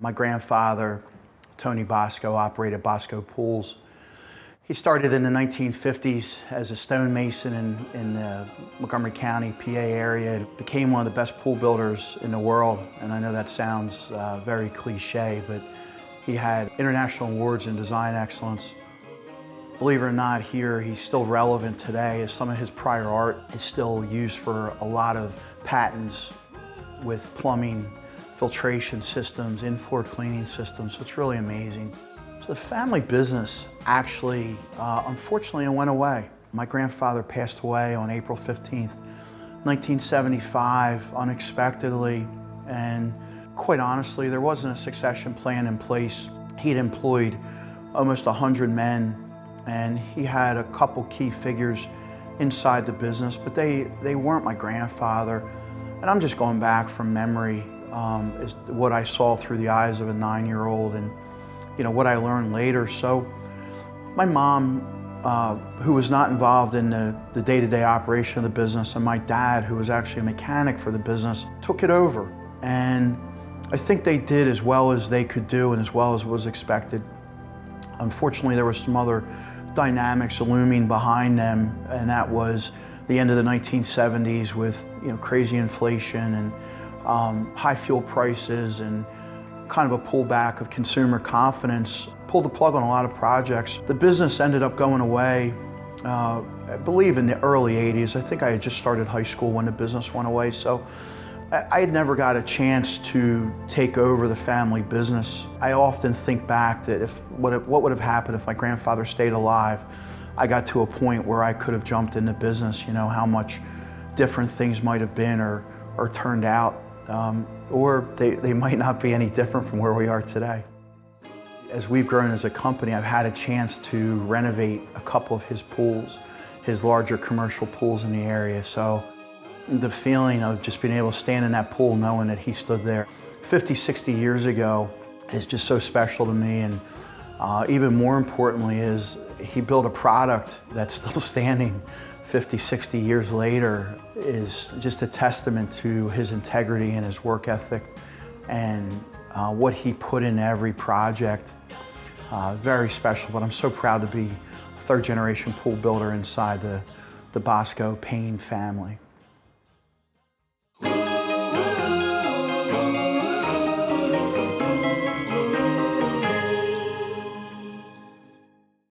My grandfather, Tony Bosco, operated Bosco Pools. He started in the 1950s as a stonemason in the Montgomery County, PA area. Became one of the best pool builders in the world. And I know that sounds very cliche, but he had international awards in design excellence. Believe it or not, here he's still relevant today, as some of his prior art is still used for a lot of patents with plumbing, filtration systems, in-floor cleaning systems, so it's really amazing. So the family business actually, unfortunately, it went away. My grandfather passed away on April 15th, 1975, unexpectedly, and quite honestly, there wasn't a succession plan in place. He'd employed almost 100 men, and he had a couple key figures inside the business, but they weren't my grandfather. And I'm just going back from memory, is what I saw through the eyes of a 9-year-old, and what I learned later. So my mom, who was not involved in the day-to-day operation of the business, and my dad, who was actually a mechanic for the business, took it over. And I think they did as well as they could do and as well as was expected. Unfortunately, there were some other dynamics looming behind them, and that was the end of the 1970s with crazy inflation and high fuel prices and kind of a pullback of consumer confidence. Pulled the plug on a lot of projects. The business ended up going away, I believe in the early 80s. I think I had just started high school when the business went away, so I had never got a chance to take over the family business. I often think back that what would have happened if my grandfather stayed alive. I got to a point where I could have jumped into business, how much different things might have been or turned out, or they might not be any different from where we are today. As we've grown as a company, I've had a chance to renovate a couple of his pools, his larger commercial pools in the area. So the feeling of just being able to stand in that pool knowing that he stood there 50, 60 years ago is just so special to me. And even more importantly is he built a product that's still standing 50, 60 years later, is just a testament to his integrity and his work ethic and what he put in every project. Very special, but I'm so proud to be a third generation pool builder inside the Bosco Payne family.